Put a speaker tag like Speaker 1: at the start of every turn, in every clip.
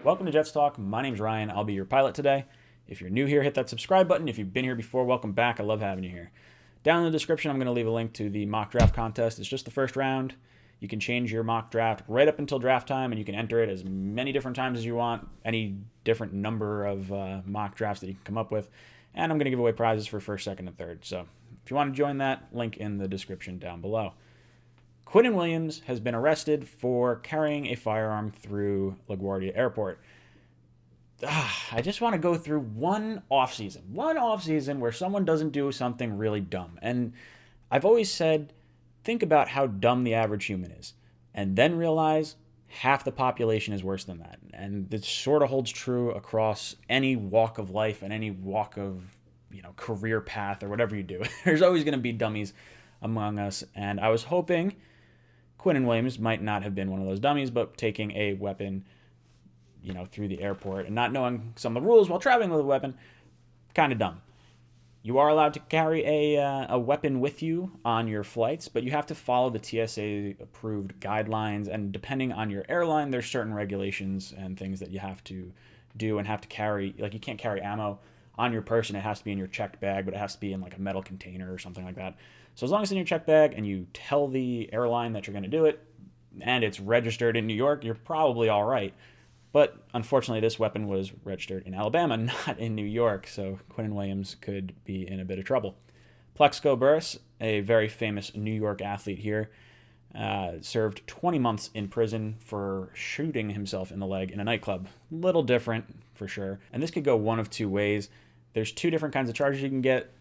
Speaker 1: Welcome to Jets Talk. My name's Ryan. I'll be your pilot today. If you're new here, hit that subscribe button. If you've been here before, welcome back. I love having you here. Down in the description, I'm going to leave a link to the mock draft contest. It's just the first round. You can change your mock draft right up until draft time, and you can enter it as many different times as you want, any different number of mock drafts that you can come up with. And I'm going to give away prizes for first, second, and third. So if you want to join that, link in the description down below. Quinnen Williams has been arrested for carrying a firearm through LaGuardia Airport. I just want to go through one offseason where someone doesn't do something really dumb. And I've always said, think about how dumb the average human is, and then realize half the population is worse than that. And it sort of holds true across any walk of life and any walk of, career path or whatever you do. There's always going to be dummies among us. And I was hoping Quinnen Williams might not have been one of those dummies, but taking a weapon, through the airport and not knowing some of the rules while traveling with a weapon, kind of dumb. You are allowed to carry a weapon with you on your flights, but you have to follow the TSA-approved guidelines, and depending on your airline, there's certain regulations and things that you have to do and have to carry. Like, you can't carry ammo on your person. It has to be in your checked bag, but it has to be in, like, a metal container or something like that. So as long as it's in your checked bag and you tell the airline that you're going to do it, and it's registered in New York, you're probably all right. But unfortunately, this weapon was registered in Alabama, not in New York, so Quinnen Williams could be in a bit of trouble. Plexico Burress, a very famous New York athlete here, served 20 months in prison for shooting himself in the leg in a nightclub. Little different, for sure. And this could go one of two ways. There's two different kinds of charges you can get: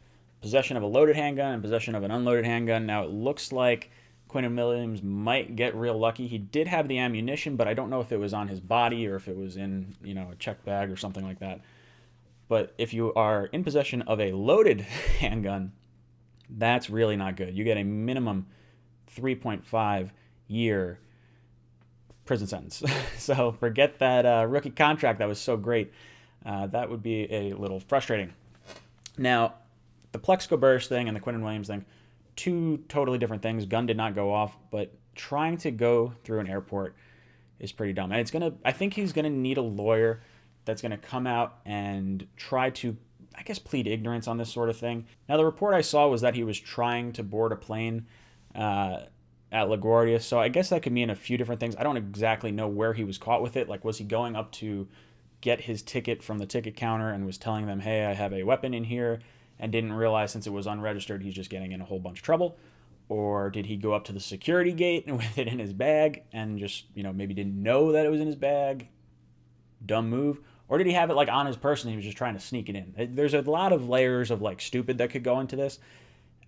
Speaker 1: possession of a loaded handgun and possession of an unloaded handgun. Now, it looks like Quinnen Williams might get real lucky. He did have the ammunition, but I don't know if it was on his body or if it was in, a check bag or something like that. But if you are in possession of a loaded handgun, that's really not good. You get a minimum 3.5-year prison sentence. So forget that rookie contract that was so great. That would be a little frustrating. Now, the Plexico Burress thing and the Quinnen Williams thing, two totally different things. Gun did not go off, but trying to go through an airport is pretty dumb. And I think he's going to need a lawyer that's going to come out and try to, plead ignorance on this sort of thing. Now, the report I saw was that he was trying to board a plane at LaGuardia, so I guess that could mean a few different things. I don't exactly know where he was caught with it. Like, was he going up to get his ticket from the ticket counter and was telling them, hey, I have a weapon in here, and didn't realize since it was unregistered he's just getting in a whole bunch of trouble? Or did he go up to the security gate with it in his bag and just, maybe didn't know that it was in his bag? Dumb move. Or did he have it on his person and he was just trying to sneak it in? There's a lot of layers of stupid that could go into this,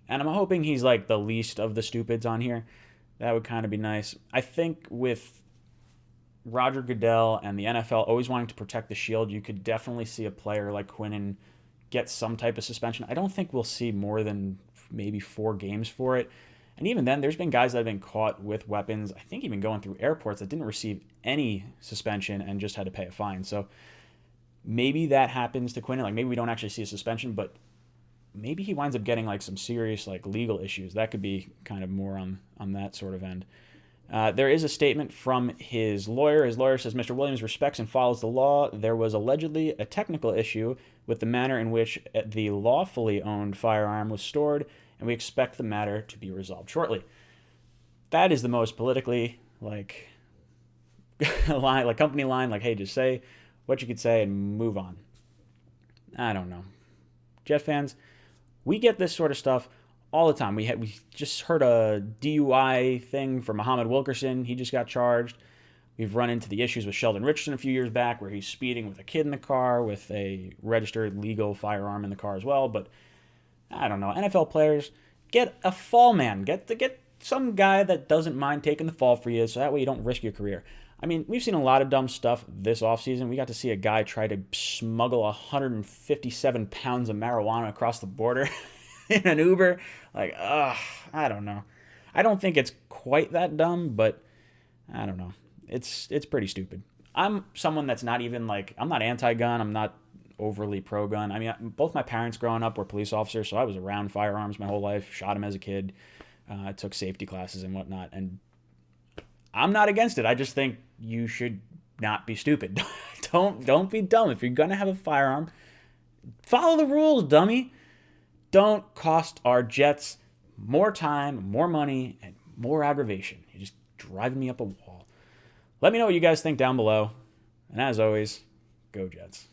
Speaker 1: and I'm hoping he's the least of the stupids on here. That would kind of be nice. I think with Roger Goodell and the NFL always wanting to protect the shield, you could definitely see a player like Quinnen get some type of suspension. I don't think we'll see more than maybe 4 games for it. And even then, there's been guys that have been caught with weapons, I think even going through airports, that didn't receive any suspension and just had to pay a fine. So maybe that happens to Quinnen. Maybe we don't actually see a suspension, but maybe he winds up getting some serious legal issues. That could be kind of more on that sort of end. There is a statement from his lawyer. His lawyer says, Mr. Williams respects and follows the law. There was allegedly a technical issue with the manner in which the lawfully owned firearm was stored, and we expect the matter to be resolved shortly. That is the most politically, line, company line, hey, just say what you could say and move on. I don't know. Jet fans, we get this sort of stuff all the time. We just heard a DUI thing for Muhammad Wilkerson. He just got charged. We've run into the issues with Sheldon Richardson a few years back where he's speeding with a kid in the car with a registered legal firearm in the car as well. But I don't know. NFL players, get a fall man. Get some guy that doesn't mind taking the fall for you, so that way you don't risk your career. We've seen a lot of dumb stuff this offseason. We got to see a guy try to smuggle 157 pounds of marijuana across the border in an Uber. I don't know. I don't think it's quite that dumb, but I don't know. It's pretty stupid. I'm someone that's not even I'm not anti-gun. I'm not overly pro-gun. Both my parents growing up were police officers, so I was around firearms my whole life, shot them as a kid, took safety classes and whatnot, and I'm not against it. I just think you should not be stupid. Don't be dumb. If you're gonna have a firearm, follow the rules, dummy. Don't cost our Jets more time, more money, and more aggravation. You're just driving me up a wall. Let me know what you guys think down below. And as always, go Jets.